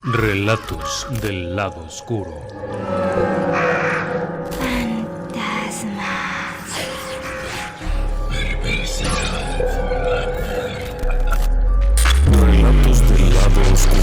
Relatos del lado oscuro. Relatos del lado oscuro.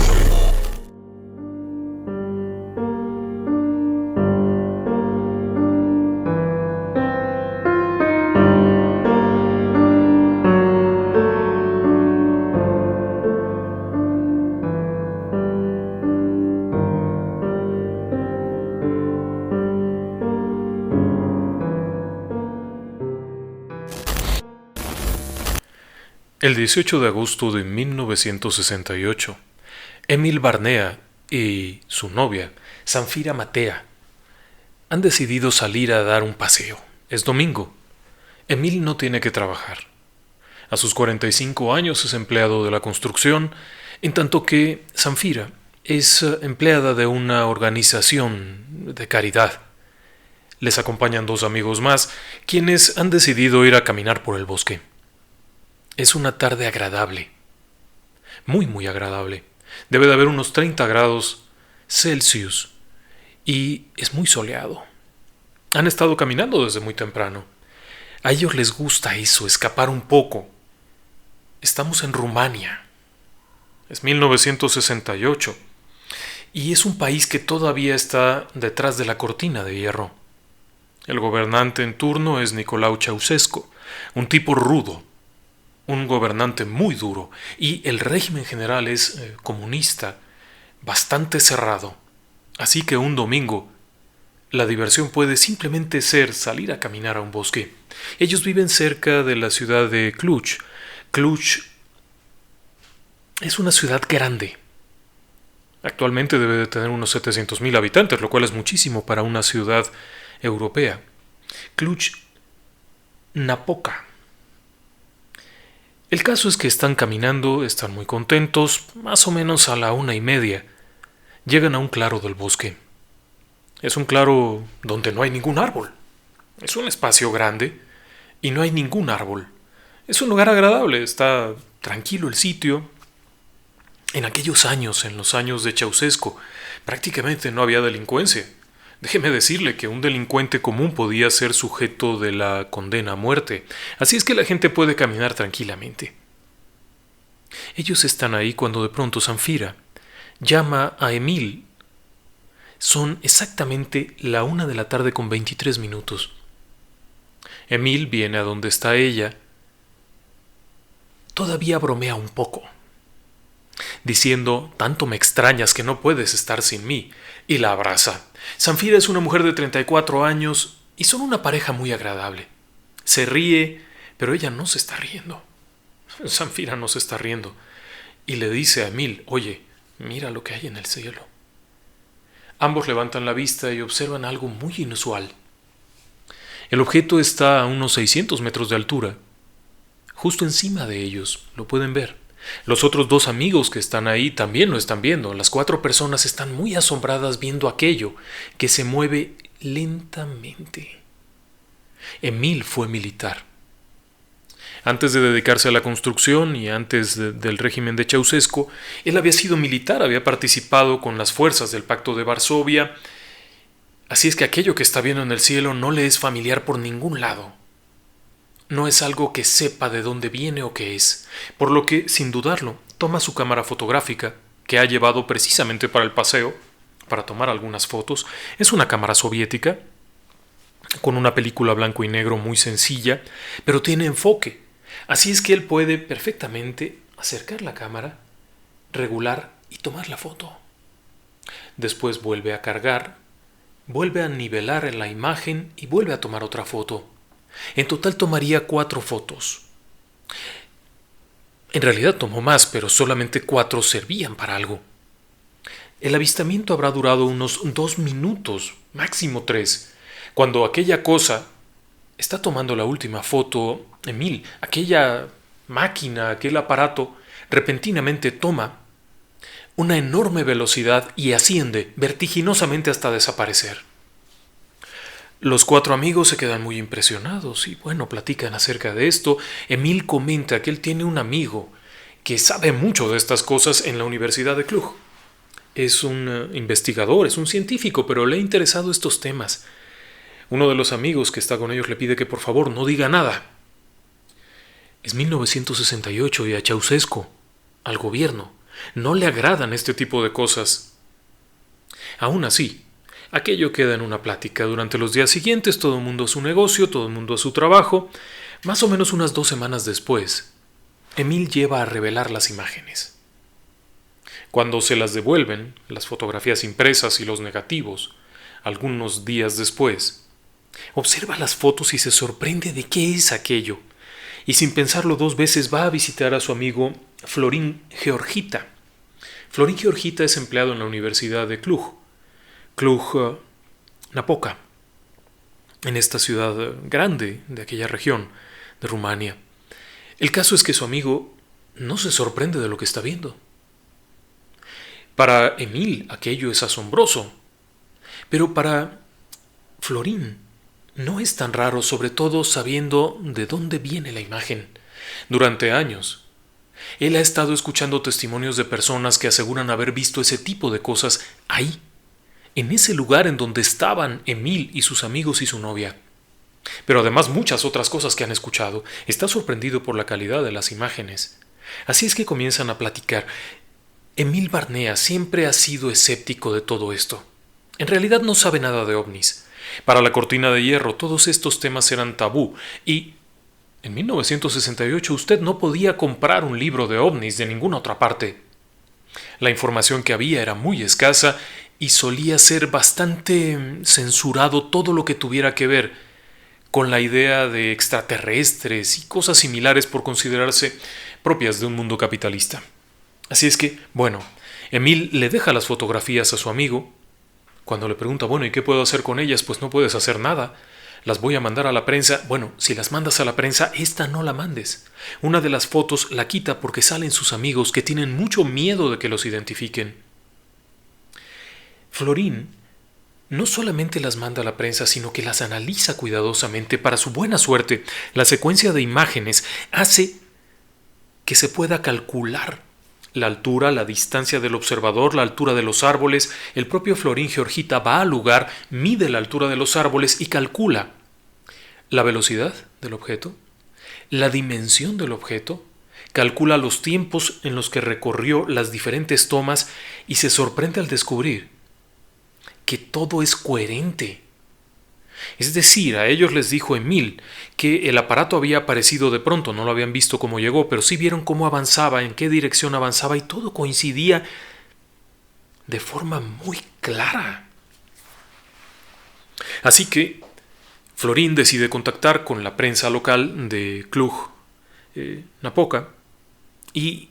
El 18 de agosto de 1968, Emil Barnea y su novia, Zanfira Matea, han decidido salir a dar un paseo. Es domingo. Emil no tiene que trabajar. A sus 45 años es empleado de la construcción, en tanto que Zanfira es empleada de una organización de caridad. Les acompañan dos amigos más, quienes han decidido ir a caminar por el bosque. Es una tarde agradable, muy agradable. Debe de haber unos 30 grados Celsius y es muy soleado. Han estado caminando desde muy temprano. A ellos les gusta eso, escapar un poco. Estamos en Rumania. Es 1968 y es un país que todavía está detrás de la cortina de hierro. El gobernante en turno es Nicolae Ceausescu, un tipo rudo, un gobernante muy duro, y el régimen general es comunista, bastante cerrado. Así que un domingo, la diversión puede simplemente ser salir a caminar a un bosque. Ellos viven cerca de la ciudad de Cluj. Cluj es una ciudad grande. Actualmente debe de tener unos 700,000 habitantes, lo cual es muchísimo para una ciudad europea. Cluj-Napoca. El caso es que están caminando, están muy contentos, más o menos a la 1:30. Llegan a un claro del bosque. Es un claro donde no hay ningún árbol. Es un espacio grande y no hay ningún árbol. Es un lugar agradable, está tranquilo el sitio. En aquellos años, en los años de Ceausescu, prácticamente no había delincuencia. Déjeme decirle que un delincuente común podía ser sujeto de la condena a muerte, así es que la gente puede caminar tranquilamente. Ellos están ahí cuando de pronto Zanfira llama a Emil. Son exactamente la 1:23 p.m. Emil viene a donde está ella. Todavía bromea un poco, diciendo: tanto me extrañas que no puedes estar sin mí, y la abraza. Zanfira es una mujer de 34 años y son una pareja muy agradable. Se ríe, pero ella no se está riendo. Zanfira no se está riendo y le dice a Emil: oye, mira lo que hay en el cielo. Ambos levantan la vista y observan algo muy inusual. El objeto está a unos 600 metros de altura. Justo encima de ellos, lo pueden ver. Los otros dos amigos que están ahí también lo están viendo. Las 4 personas están muy asombradas viendo aquello que se mueve lentamente. Emil fue militar. Antes de dedicarse a la construcción y antes del régimen de Ceausescu, él había sido militar, había participado con las fuerzas del Pacto de Varsovia. Así es que aquello que está viendo en el cielo no le es familiar por ningún lado. No es algo que sepa de dónde viene o qué es, por lo que, sin dudarlo, toma su cámara fotográfica, que ha llevado precisamente para el paseo, para tomar algunas fotos. Es una cámara soviética, con una película blanco y negro muy sencilla, pero tiene enfoque. Así es que él puede perfectamente acercar la cámara, regular y tomar la foto. Después vuelve a cargar, vuelve a nivelar en la imagen y vuelve a tomar otra foto. En total tomaría 4 fotos. En realidad tomó más, pero solamente 4 servían para algo. El avistamiento habrá durado unos 2 minutos, máximo 3. Cuando aquella cosa está tomando la última foto, Emil, aquella máquina, aquel aparato, repentinamente toma una enorme velocidad y asciende vertiginosamente hasta desaparecer. Los 4 amigos se quedan muy impresionados y platican acerca de esto. Emil comenta que él tiene un amigo que sabe mucho de estas cosas en la Universidad de Cluj. es un investigador, es un científico, pero le ha interesado estos temas. Uno de los amigos que está con ellos le pide que por favor no diga nada. Es 1968 y a Ceausescu, al gobierno, no le agradan este tipo de cosas. Aún así, aquello queda en una plática. Durante los días siguientes todo el mundo a su negocio, todo el mundo a su trabajo. Más o menos unas 2 semanas después, Emil lleva a revelar las imágenes. Cuando se las devuelven, las fotografías impresas y los negativos, algunos días después, observa las fotos y se sorprende de qué es aquello. Y sin pensarlo 2 veces va a visitar a su amigo Florin Georgita. Florin Georgita es empleado en la Universidad de Cluj-Napoca, en esta ciudad grande de aquella región de Rumania. El caso es que su amigo no se sorprende de lo que está viendo. Para Emil aquello es asombroso, pero para Florin no es tan raro, sobre todo sabiendo de dónde viene la imagen. Durante años, él ha estado escuchando testimonios de personas que aseguran haber visto ese tipo de cosas ahí, en ese lugar en donde estaban Emil y sus amigos y su novia. Pero además muchas otras cosas que han escuchado. Está sorprendido por la calidad de las imágenes. Así es que comienzan a platicar. Emil Barnea siempre ha sido escéptico de todo esto. En realidad no sabe nada de ovnis. Para la cortina de hierro todos estos temas eran tabú y en 1968 usted no podía comprar un libro de ovnis de ninguna otra parte. La información que había era muy escasa y solía ser bastante censurado todo lo que tuviera que ver con la idea de extraterrestres y cosas similares por considerarse propias de un mundo capitalista. Así es que, bueno, Emil le deja las fotografías a su amigo. Cuando le pregunta, bueno, ¿y qué puedo hacer con ellas? Pues no puedes hacer nada. Las voy a mandar a la prensa. Bueno, si las mandas a la prensa, esta no la mandes. Una de las fotos la quita porque salen sus amigos que tienen mucho miedo de que los identifiquen. Florin no solamente las manda a la prensa, sino que las analiza cuidadosamente. Para su buena suerte, la secuencia de imágenes hace que se pueda calcular la altura, la distancia del observador, la altura de los árboles. El propio Florin Georgita va al lugar, mide la altura de los árboles y calcula la velocidad del objeto, la dimensión del objeto, calcula los tiempos en los que recorrió las diferentes tomas y se sorprende al descubrir que todo es coherente. Es decir, a ellos les dijo Emil que el aparato había aparecido de pronto, no lo habían visto cómo llegó, pero sí vieron cómo avanzaba, en qué dirección avanzaba y todo coincidía de forma muy clara. Así que Florin decide contactar con la prensa local de Cluj-Napoca y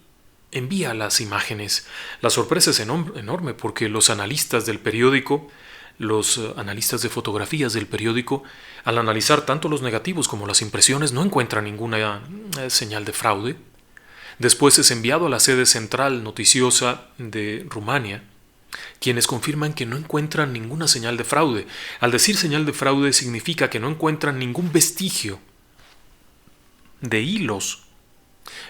envía las imágenes. La sorpresa es enorme porque los analistas del periódico, los analistas de fotografías del periódico, al analizar tanto los negativos como las impresiones, no encuentran ninguna señal de fraude. Después es enviado a la sede central noticiosa de Rumania, quienes confirman que no encuentran ninguna señal de fraude. Al decir señal de fraude significa que no encuentran ningún vestigio de hilos,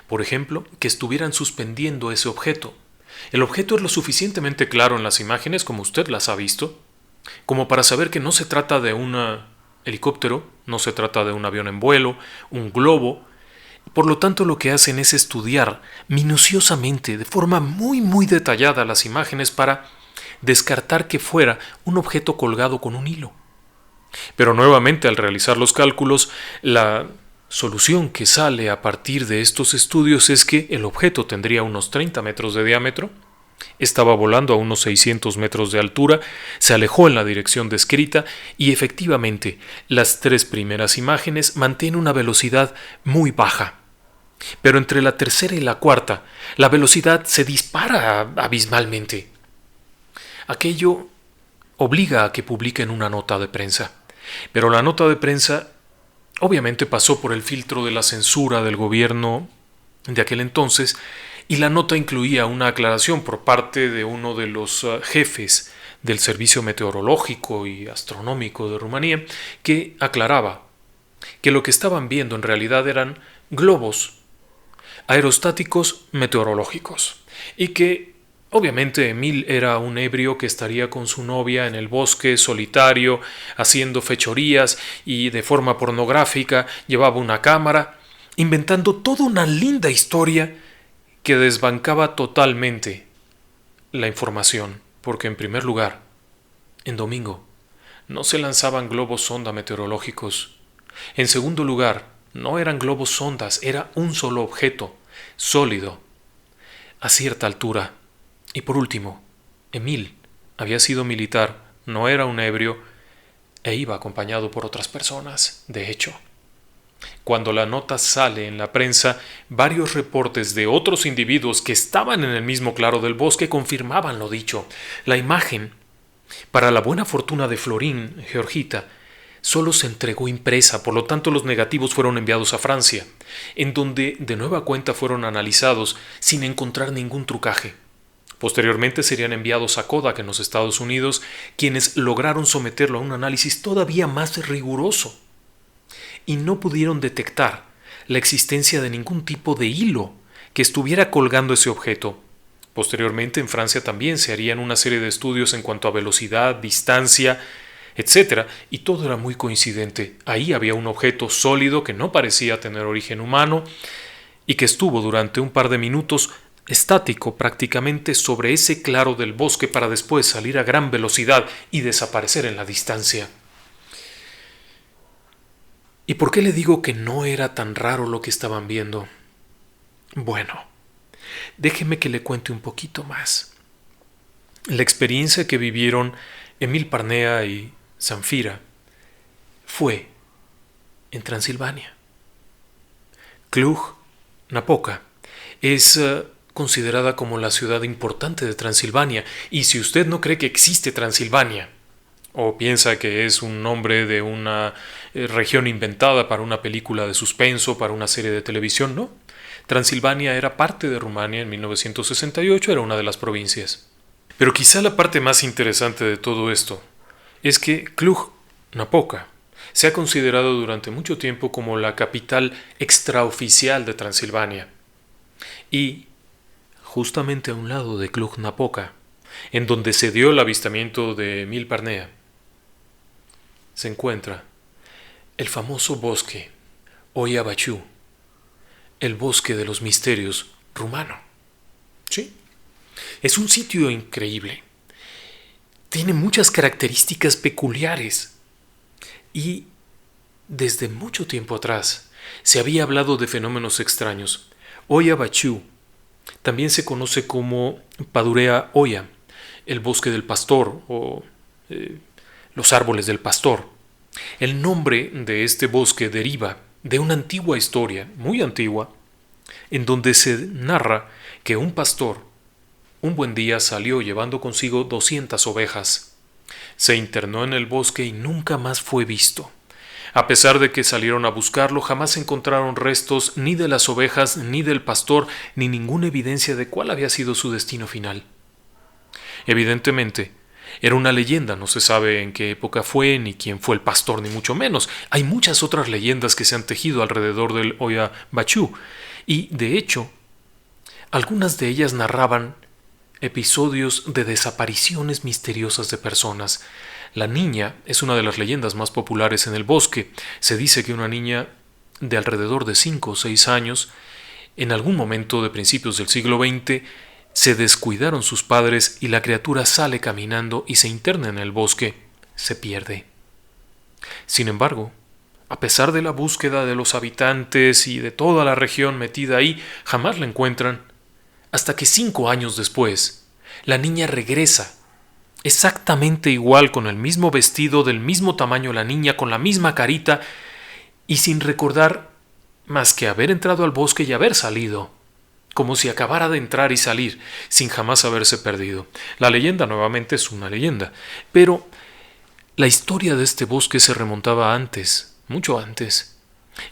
por ejemplo, que estuvieran suspendiendo ese objeto. El objeto es lo suficientemente claro en las imágenes, como usted las ha visto, como para saber que no se trata de un helicóptero, no se trata de un avión en vuelo, un globo. Por lo tanto, lo que hacen es estudiar minuciosamente, de forma muy detallada, las imágenes para descartar que fuera un objeto colgado con un hilo. Pero nuevamente, al realizar los cálculos, la solución que sale a partir de estos estudios es que el objeto tendría unos 30 metros de diámetro, estaba volando a unos 600 metros de altura, se alejó en la dirección descrita y efectivamente las 3 primeras imágenes mantienen una velocidad muy baja. Pero entre la tercera y la cuarta, la velocidad se dispara abismalmente. Aquello obliga a que publiquen una nota de prensa. Pero la nota de prensa obviamente pasó por el filtro de la censura del gobierno de aquel entonces y la nota incluía una aclaración por parte de uno de los jefes del Servicio Meteorológico y Astronómico de Rumanía que aclaraba que lo que estaban viendo en realidad eran globos aerostáticos meteorológicos y que Obviamente Emil era un ebrio que estaría con su novia en el bosque solitario, haciendo fechorías y de forma pornográfica, llevaba una cámara, inventando toda una linda historia que desbancaba totalmente la información, porque en primer lugar, en domingo, no se lanzaban globos sonda meteorológicos. En segundo lugar, no eran globos sondas, era un solo objeto, sólido, a cierta altura. Y por último, Emil había sido militar, no era un ebrio e iba acompañado por otras personas. De hecho, cuando la nota sale en la prensa, varios reportes de otros individuos que estaban en el mismo claro del bosque confirmaban lo dicho. La imagen, para la buena fortuna de Florín, Georgita, solo se entregó impresa, por lo tanto los negativos fueron enviados a Francia, en donde de nueva cuenta fueron analizados sin encontrar ningún trucaje. Posteriormente serían enviados a Kodak en los Estados Unidos, quienes lograron someterlo a un análisis todavía más riguroso y no pudieron detectar la existencia de ningún tipo de hilo que estuviera colgando ese objeto. Posteriormente en Francia también se harían una serie de estudios en cuanto a velocidad, distancia, etc. Y todo era muy coincidente. Ahí había un objeto sólido que no parecía tener origen humano y que estuvo durante un par de minutos estático prácticamente sobre ese claro del bosque para después salir a gran velocidad y desaparecer en la distancia. ¿Y por qué le digo que no era tan raro lo que estaban viendo? Bueno, déjeme que le cuente un poquito más. La experiencia que vivieron Emil Parnea y Zanfira fue en Transilvania. Cluj-Napoca es considerada como la ciudad importante de Transilvania, y si usted no cree que existe Transilvania, o piensa que es un nombre de una región inventada para una película de suspenso, para una serie de televisión, no. Transilvania era parte de Rumania en 1968, era una de las provincias. Pero quizá la parte más interesante de todo esto es que Cluj-Napoca se ha considerado durante mucho tiempo como la capital extraoficial de Transilvania. Y justamente a un lado de Cluj-Napoca, en donde se dio el avistamiento de Emil Parnea, se encuentra el famoso bosque Oia Baciu, el bosque de los misterios rumano. Sí, es un sitio increíble. Tiene muchas características peculiares y desde mucho tiempo atrás se había hablado de fenómenos extraños. Oia Baciu también se conoce como Padurea Oia, el bosque del pastor o los árboles del pastor. El nombre de este bosque deriva de una antigua historia, muy antigua, en donde se narra que un pastor un buen día salió llevando consigo 200 ovejas. Se internó en el bosque y nunca más fue visto. A pesar de que salieron a buscarlo, jamás encontraron restos ni de las ovejas, ni del pastor, ni ninguna evidencia de cuál había sido su destino final. Evidentemente, era una leyenda, no se sabe en qué época fue, ni quién fue el pastor, ni mucho menos. Hay muchas otras leyendas que se han tejido alrededor del Oia Baciu, y, de hecho, algunas de ellas narraban episodios de desapariciones misteriosas de personas. La niña es una de las leyendas más populares en el bosque. Se dice que una niña de alrededor de 5 o 6 años, en algún momento de principios del siglo XX, se descuidaron sus padres y la criatura sale caminando y se interna en el bosque. Se pierde. Sin embargo, a pesar de la búsqueda de los habitantes y de toda la región metida ahí, jamás la encuentran, hasta que 5 años después, la niña regresa, exactamente igual, con el mismo vestido, del mismo tamaño la niña, con la misma carita, y sin recordar más que haber entrado al bosque y haber salido, como si acabara de entrar y salir, sin jamás haberse perdido. La leyenda nuevamente es una leyenda, pero la historia de este bosque se remontaba antes, mucho antes.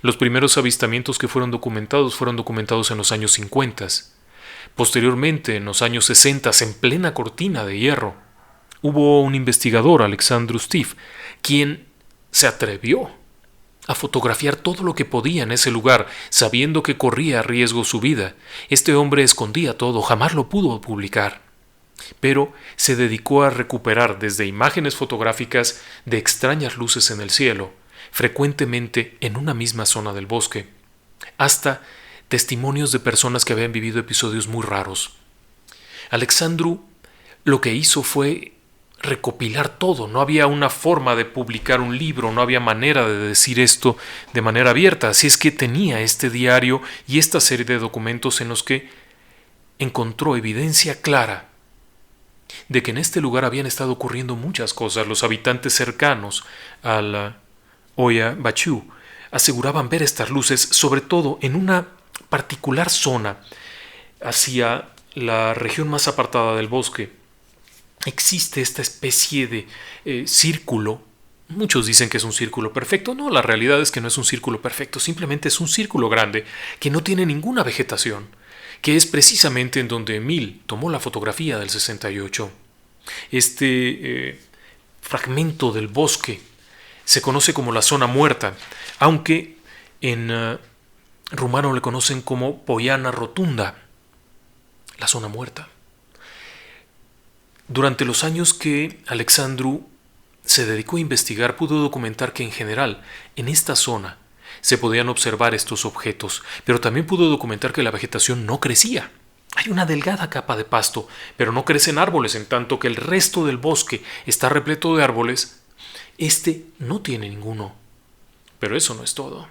Los primeros avistamientos que fueron documentados en los años 50. Posteriormente, en los años 60, en plena cortina de hierro, hubo un investigador, Alexandru Stiv, quien se atrevió a fotografiar todo lo que podía en ese lugar, sabiendo que corría riesgo su vida. Este hombre escondía todo, jamás lo pudo publicar. pero se dedicó a recuperar desde imágenes fotográficas de extrañas luces en el cielo, frecuentemente en una misma zona del bosque, hasta testimonios de personas que habían vivido episodios muy raros. Alexandru lo que hizo fue recopilar todo. No había una forma de publicar un libro, no había manera de decir esto de manera abierta, así es que tenía este diario y esta serie de documentos en los que encontró evidencia clara de que en este lugar habían estado ocurriendo muchas cosas. Los habitantes cercanos a la Oya Bachu aseguraban ver estas luces, sobre todo en una particular zona hacia la región más apartada del bosque. Existe esta especie de círculo. Muchos dicen que es un círculo perfecto. No, la realidad es que no es un círculo perfecto, simplemente es un círculo grande que no tiene ninguna vegetación, que es precisamente en donde Emil tomó la fotografía del 68. Este fragmento del bosque se conoce como la zona muerta, aunque en rumano le conocen como Poiana Rotunda, la zona muerta. Durante los años que Alexandru se dedicó a investigar, pudo documentar que en general, en esta zona, se podían observar estos objetos, pero también pudo documentar que la vegetación no crecía. Hay una delgada capa de pasto, pero no crecen árboles, en tanto que el resto del bosque está repleto de árboles. Este no tiene ninguno. Pero eso no es todo.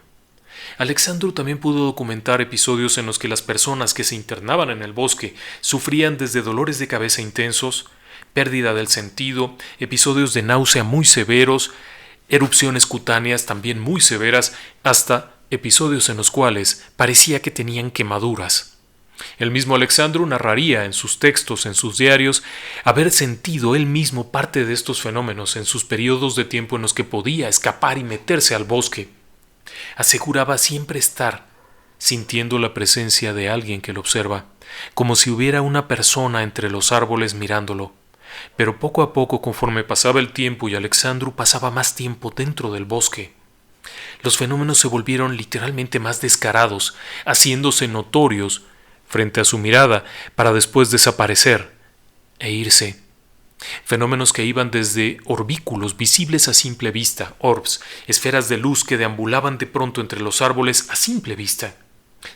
Alexandru también pudo documentar episodios en los que las personas que se internaban en el bosque sufrían desde dolores de cabeza intensos, pérdida del sentido, episodios de náusea muy severos, erupciones cutáneas también muy severas, hasta episodios en los cuales parecía que tenían quemaduras. El mismo Alexandru narraría en sus textos, en sus diarios, haber sentido él mismo parte de estos fenómenos en sus periodos de tiempo en los que podía escapar y meterse al bosque. Aseguraba siempre estar sintiendo la presencia de alguien que lo observa, como si hubiera una persona entre los árboles mirándolo. Pero poco a poco, conforme pasaba el tiempo y Alexandru pasaba más tiempo dentro del bosque, los fenómenos se volvieron literalmente más descarados, haciéndose notorios frente a su mirada para después desaparecer e irse. Fenómenos que iban desde orbículos visibles a simple vista, orbs, esferas de luz que deambulaban de pronto entre los árboles a simple vista.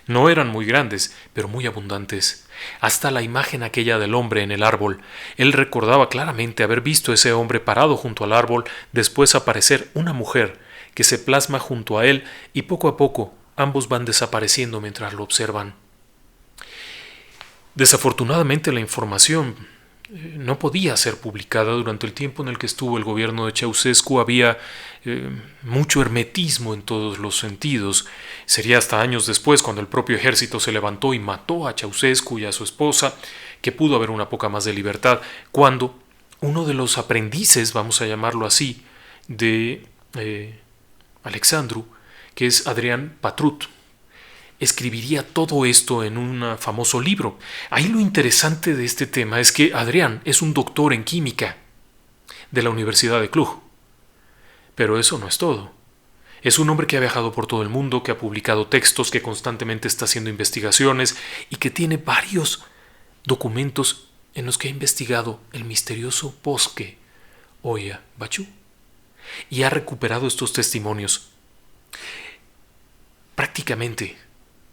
No eran muy grandes, pero muy abundantes. Hasta la imagen aquella del hombre en el árbol. Él recordaba claramente haber visto a ese hombre parado junto al árbol, después aparecer una mujer que se plasma junto a él y poco a poco ambos van desapareciendo mientras lo observan. Desafortunadamente la información no podía ser publicada. Durante el tiempo en el que estuvo el gobierno de Ceausescu había mucho hermetismo en todos los sentidos. Sería hasta años después, cuando el propio ejército se levantó y mató a Ceausescu y a su esposa, que pudo haber una poca más de libertad, cuando uno de los aprendices, vamos a llamarlo así, de Alexandru, que es Adrian Patrut, escribiría todo esto en un famoso libro. Ahí lo interesante de este tema es que Adrián es un doctor en química de la Universidad de Cluj. Pero eso no es todo. Es un hombre que ha viajado por todo el mundo, que ha publicado textos, que constantemente está haciendo investigaciones y que tiene varios documentos en los que ha investigado el misterioso bosque Oya Bachu y ha recuperado estos testimonios. Prácticamente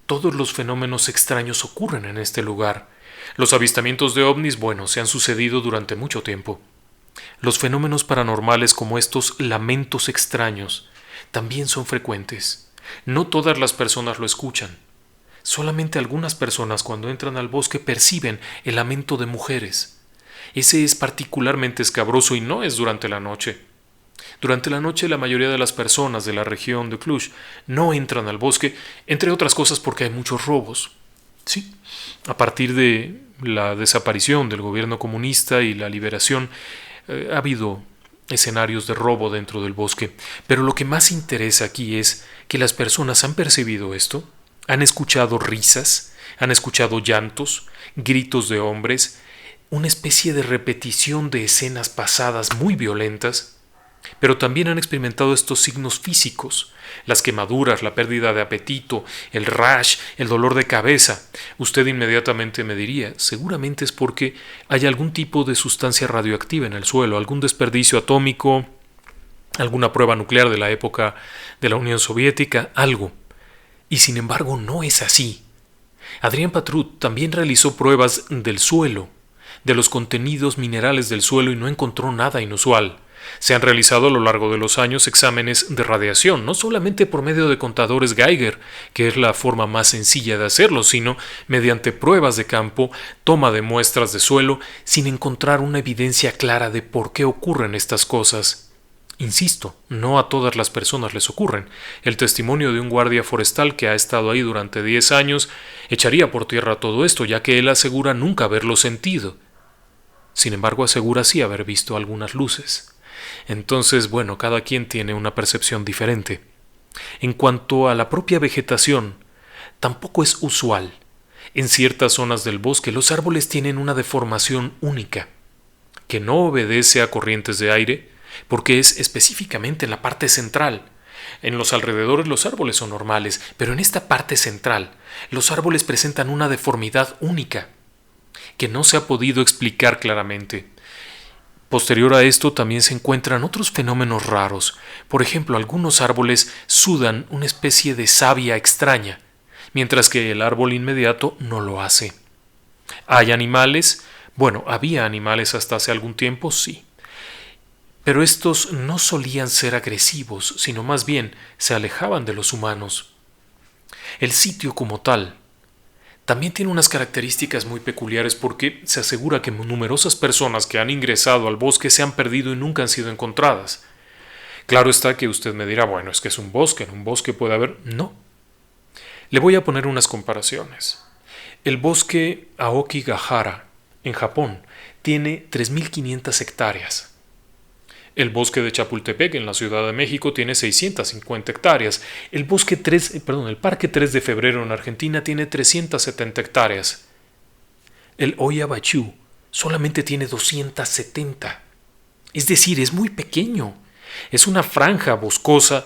todos los fenómenos extraños ocurren en este lugar. Los avistamientos de ovnis, bueno, se han sucedido durante mucho tiempo. Los fenómenos paranormales como estos lamentos extraños también son frecuentes. No todas las personas lo escuchan. Solamente algunas personas cuando entran al bosque perciben el lamento de mujeres. Ese es particularmente escabroso y no es durante la noche. Durante la noche la mayoría de las personas de la región de Cluj no entran al bosque, entre otras cosas porque hay muchos robos. Sí, a partir de la desaparición del gobierno comunista y la liberación ha habido escenarios de robo dentro del bosque, pero lo que más interesa aquí es que las personas han percibido esto, han escuchado risas, han escuchado llantos, gritos de hombres, una especie de repetición de escenas pasadas muy violentas. pero también han experimentado estos signos físicos, las quemaduras, la pérdida de apetito, el rash, el dolor de cabeza. Usted inmediatamente me diría, seguramente es porque hay algún tipo de sustancia radioactiva en el suelo, algún desperdicio atómico, alguna prueba nuclear de la época de la Unión Soviética, algo. Y sin embargo no es así. Adrián Patrut también realizó pruebas del suelo, de los contenidos minerales del suelo y no encontró nada inusual. Se han realizado a lo largo de los años exámenes de radiación, no solamente por medio de contadores Geiger, que es la forma más sencilla de hacerlo, sino mediante pruebas de campo, toma de muestras de suelo, sin encontrar una evidencia clara de por qué ocurren estas cosas. Insisto, no a todas las personas les ocurren. El testimonio de un guardia forestal que ha estado ahí durante 10 años echaría por tierra todo esto, ya que él asegura nunca haberlo sentido. Sin embargo, asegura sí haber visto algunas luces. Entonces, bueno, cada quien tiene una percepción diferente. En cuanto a la propia vegetación, tampoco es usual. En ciertas zonas del bosque los árboles tienen una deformación única, que no obedece a corrientes de aire, porque es específicamente en la parte central. En los alrededores los árboles son normales, pero en esta parte central los árboles presentan una deformidad única, que no se ha podido explicar claramente. Posterior a esto también se encuentran otros fenómenos raros. Por ejemplo, algunos árboles sudan una especie de savia extraña, mientras que el árbol inmediato no lo hace. ¿Hay animales? Bueno, había animales hasta hace algún tiempo, sí. Pero estos no solían ser agresivos, sino más bien se alejaban de los humanos. El sitio como tal también tiene unas características muy peculiares porque se asegura que numerosas personas que han ingresado al bosque se han perdido y nunca han sido encontradas. Claro está que usted me dirá, bueno, es que es un bosque, en un bosque puede haber... No. Le voy a poner unas comparaciones. El bosque Aokigahara, en Japón, tiene 3.500 hectáreas. El bosque de Chapultepec, en la Ciudad de México, tiene 650 hectáreas. El Parque 3 de Febrero en Argentina tiene 370 hectáreas. El Oyabachú solamente tiene 270. Es decir, es muy pequeño. Es una franja boscosa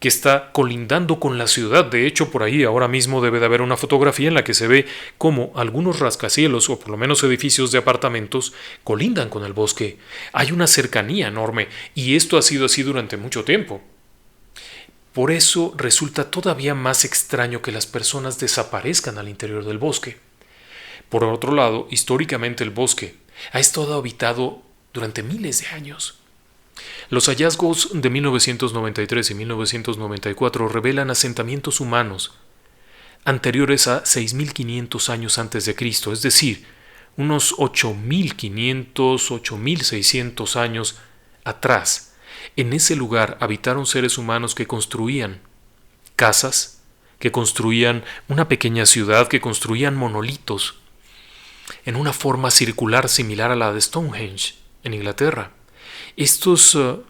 que está colindando con la ciudad. De hecho, por ahí ahora mismo debe de haber una fotografía en la que se ve cómo algunos rascacielos, o por lo menos edificios de apartamentos, colindan con el bosque. Hay una cercanía enorme, y esto ha sido así durante mucho tiempo. Por eso resulta todavía más extraño que las personas desaparezcan al interior del bosque. Por otro lado, históricamente el bosque ha estado habitado durante miles de años. Los hallazgos de 1993 y 1994 revelan asentamientos humanos anteriores a 6.500 años antes de Cristo, es decir, unos 8.500, 8.600 años atrás. En ese lugar habitaron seres humanos que construían casas, que construían una pequeña ciudad, que construían monolitos en una forma circular similar a la de Stonehenge en Inglaterra. Estas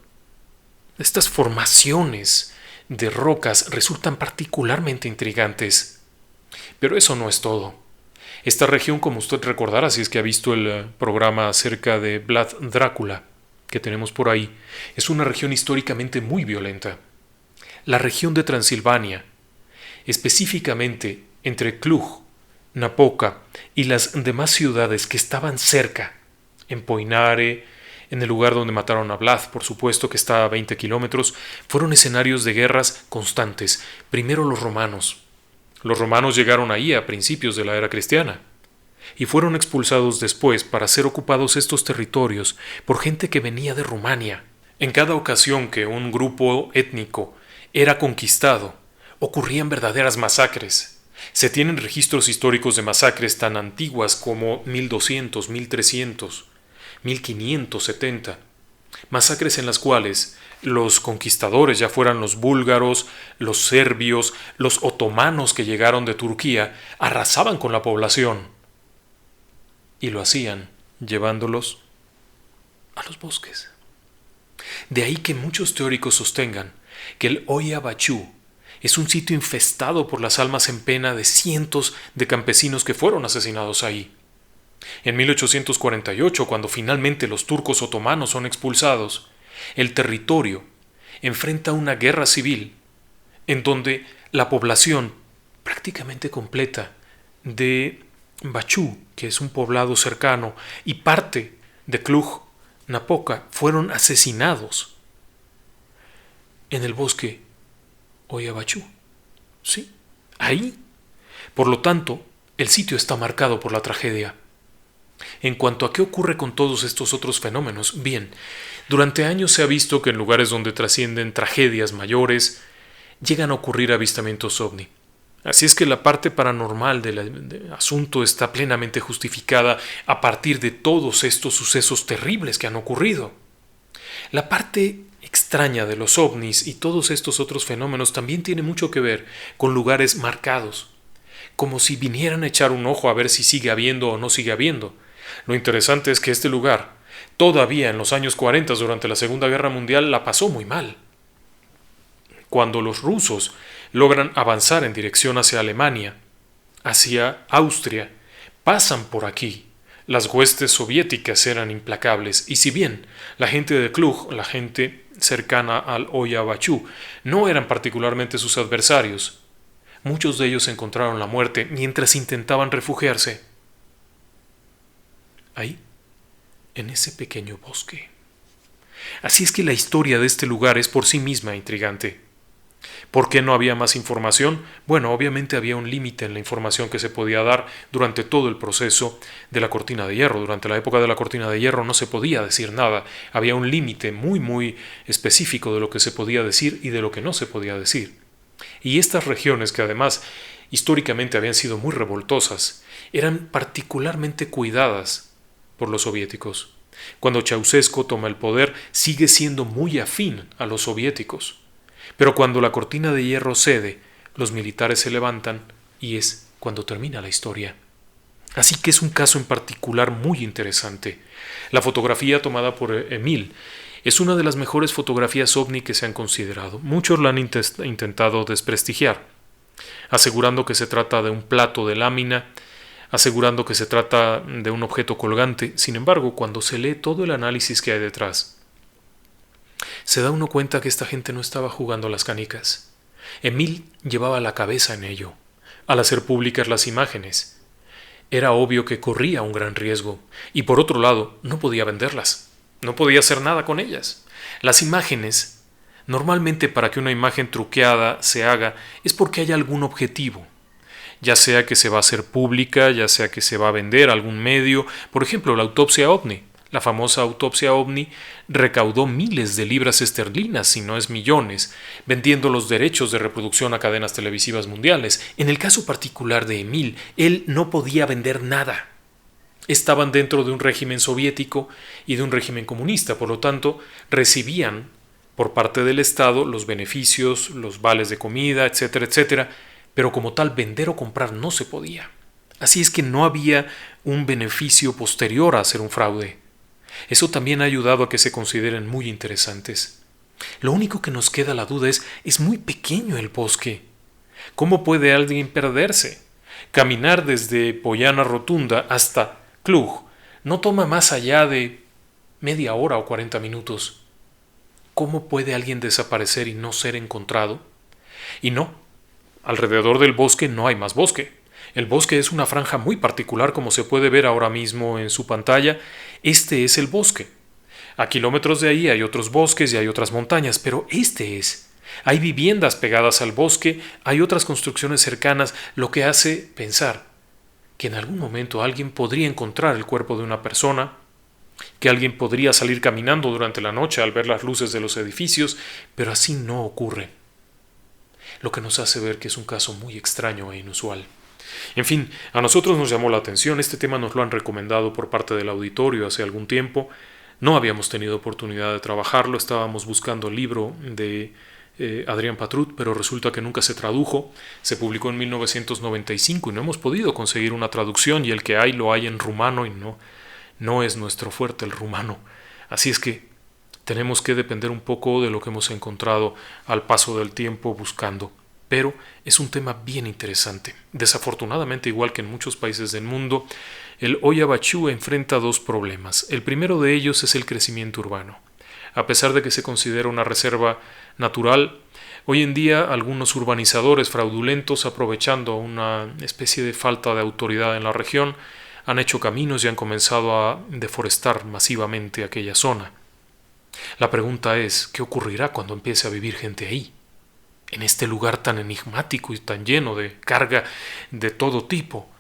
formaciones de rocas resultan particularmente intrigantes. Pero eso no es todo. Esta región, como usted recordará si es que ha visto el programa acerca de Vlad Drácula que tenemos por ahí, es una región históricamente muy violenta. La región de Transilvania, específicamente entre Cluj, Napoca y las demás ciudades que estaban cerca, en Poinare, en el lugar donde mataron a Vlad, por supuesto, que está a 20 kilómetros, fueron escenarios de guerras constantes. Primero los romanos. Los romanos llegaron ahí a principios de la era cristiana y fueron expulsados después para ser ocupados estos territorios por gente que venía de Rumania. En cada ocasión que un grupo étnico era conquistado, ocurrían verdaderas masacres. Se tienen registros históricos de masacres tan antiguas como 1200, 1300, 1570, masacres en las cuales los conquistadores, ya fueran los búlgaros, los serbios, los otomanos que llegaron de Turquía, arrasaban con la población. Y lo hacían llevándolos a los bosques. De ahí que muchos teóricos sostengan que el Oyabachú es un sitio infestado por las almas en pena de cientos de campesinos que fueron asesinados ahí. En 1848, cuando finalmente los turcos otomanos son expulsados, El territorio enfrenta una guerra civil en donde la población prácticamente completa de Bachú, que es un poblado cercano, y parte de Cluj-Napoca fueron asesinados en el bosque Oyabachú. Sí, ahí. Por lo tanto, el sitio está marcado por la tragedia. En cuanto a qué ocurre con todos estos otros fenómenos, bien, durante años se ha visto que en lugares donde trascienden tragedias mayores, llegan a ocurrir avistamientos ovni. Así es que la parte paranormal del asunto está plenamente justificada a partir de todos estos sucesos terribles que han ocurrido. La parte extraña de los ovnis y todos estos otros fenómenos también tiene mucho que ver con lugares marcados, como si vinieran a echar un ojo a ver si sigue habiendo o no sigue habiendo. Lo interesante es que este lugar, todavía en los años 40 durante la Segunda Guerra Mundial, la pasó muy mal. Cuando los rusos logran avanzar en dirección hacia Alemania, hacia Austria, pasan por aquí. Las huestes soviéticas eran implacables, y si bien la gente de Cluj, la gente cercana al Oyabachú, no eran particularmente sus adversarios, muchos de ellos encontraron la muerte mientras intentaban refugiarse ahí, en ese pequeño bosque. Así es que la historia de este lugar es por sí misma intrigante. ¿Por qué no había más información? Bueno, obviamente había un límite en la información que se podía dar durante todo el proceso de la cortina de hierro. Durante la época de la cortina de hierro no se podía decir nada. Había un límite muy específico de lo que se podía decir y de lo que no se podía decir. Y estas regiones, que además históricamente habían sido muy revoltosas, eran particularmente cuidadas por los soviéticos. Cuando Ceausescu toma el poder, sigue siendo muy afín a los soviéticos. Pero cuando la cortina de hierro cede, los militares se levantan y es cuando termina la historia. Así que es un caso en particular muy interesante. La fotografía tomada por Emil es una de las mejores fotografías ovni que se han considerado. Muchos la han intentado desprestigiar, asegurando que se trata de un plato de lámina, asegurando que se trata de un objeto colgante. Sin embargo, cuando se lee todo el análisis que hay detrás, se da uno cuenta que esta gente no estaba jugando a las canicas. Emil llevaba la cabeza en ello. Al hacer públicas las imágenes, era obvio que corría un gran riesgo, y por otro lado, no podía venderlas. No podía hacer nada con ellas. Las imágenes, normalmente para que una imagen truqueada se haga, es porque hay algún objetivo. Ya sea que se va a hacer pública, ya sea que se va a vender a algún medio. Por ejemplo, la autopsia ovni. La famosa autopsia ovni recaudó miles de libras esterlinas, si no es millones, vendiendo los derechos de reproducción a cadenas televisivas mundiales. En el caso particular de Emil, él no podía vender nada. Estaban dentro de un régimen soviético y de un régimen comunista, por lo tanto, recibían por parte del Estado los beneficios, los vales de comida, etcétera, etcétera, pero como tal vender o comprar no se podía. Así es que no había un beneficio posterior a hacer un fraude. Eso también ha ayudado a que se consideren muy interesantes. Lo único que nos queda la duda es muy pequeño el bosque. ¿Cómo puede alguien perderse? Caminar desde Pollana Rotunda hasta Cluj no toma más allá de media hora o 40 minutos. ¿Cómo puede alguien desaparecer y no ser encontrado? Y no, alrededor del bosque no hay más bosque. El bosque es una franja muy particular, como se puede ver ahora mismo en su pantalla. Este es el bosque. A kilómetros de ahí hay otros bosques y hay otras montañas, pero este es. Hay viviendas pegadas al bosque, hay otras construcciones cercanas, lo que hace pensar que en algún momento alguien podría encontrar el cuerpo de una persona, que alguien podría salir caminando durante la noche al ver las luces de los edificios, pero así no ocurre. Lo que nos hace ver que es un caso muy extraño e inusual. En fin, a nosotros nos llamó la atención, este tema nos lo han recomendado por parte del auditorio hace algún tiempo, no habíamos tenido oportunidad de trabajarlo, estábamos buscando el libro de Adrián Patrut, pero resulta que nunca se tradujo, se publicó en 1995 y no hemos podido conseguir una traducción, y el que hay lo hay en rumano y no es nuestro fuerte el rumano. Así es que tenemos que depender un poco de lo que hemos encontrado al paso del tiempo buscando. Pero es un tema bien interesante. Desafortunadamente, igual que en muchos países del mundo, el Oyabachú enfrenta dos problemas. El primero de ellos es el crecimiento urbano. A pesar de que se considera una reserva natural, hoy en día algunos urbanizadores fraudulentos, aprovechando una especie de falta de autoridad en la región, han hecho caminos y han comenzado a deforestar masivamente aquella zona. La pregunta es, ¿qué ocurrirá cuando empiece a vivir gente ahí? En este lugar tan enigmático y tan lleno de carga de todo tipo.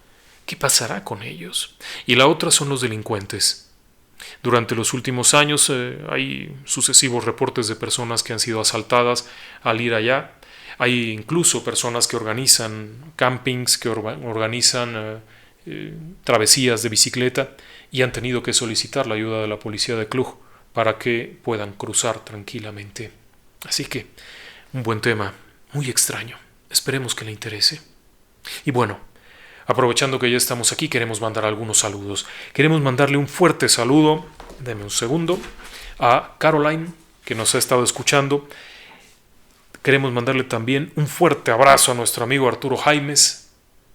¿Qué pasará con ellos? Y la otra son los delincuentes. Durante los últimos años hay sucesivos reportes de personas que han sido asaltadas al ir allá. Hay incluso personas que organizan campings, que organizan travesías de bicicleta y han tenido que solicitar la ayuda de la policía de Cluj para que puedan cruzar tranquilamente. Así que, un buen tema, muy extraño. Esperemos que le interese. Y bueno, aprovechando que ya estamos aquí, queremos mandar algunos saludos. Queremos mandarle un fuerte saludo, deme un segundo, a Caroline, que nos ha estado escuchando. Queremos mandarle también un fuerte abrazo a nuestro amigo Arturo Jaimes.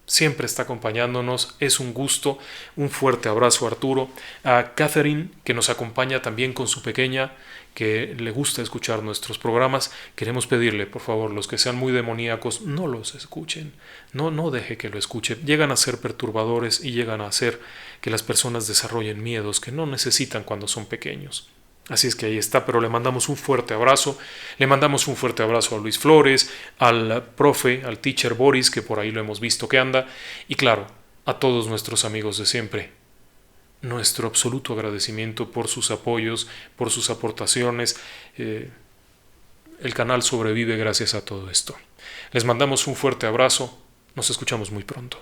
Siempre está acompañándonos, es un gusto. Un fuerte abrazo a Arturo. A Catherine, que nos acompaña también con su pequeña, que le gusta escuchar nuestros programas. Queremos pedirle, por favor, los que sean muy demoníacos, no los escuchen. No deje que lo escuchen. Llegan a ser perturbadores y llegan a hacer que las personas desarrollen miedos que no necesitan cuando son pequeños. Así es que ahí está, pero le mandamos un fuerte abrazo. Le mandamos un fuerte abrazo a Luis Flores, al profe, al teacher Boris, que por ahí lo hemos visto que anda, y claro, a todos nuestros amigos de siempre. Nuestro absoluto agradecimiento por sus apoyos, por sus aportaciones. El canal sobrevive gracias a todo esto. Les mandamos un fuerte abrazo. Nos escuchamos muy pronto.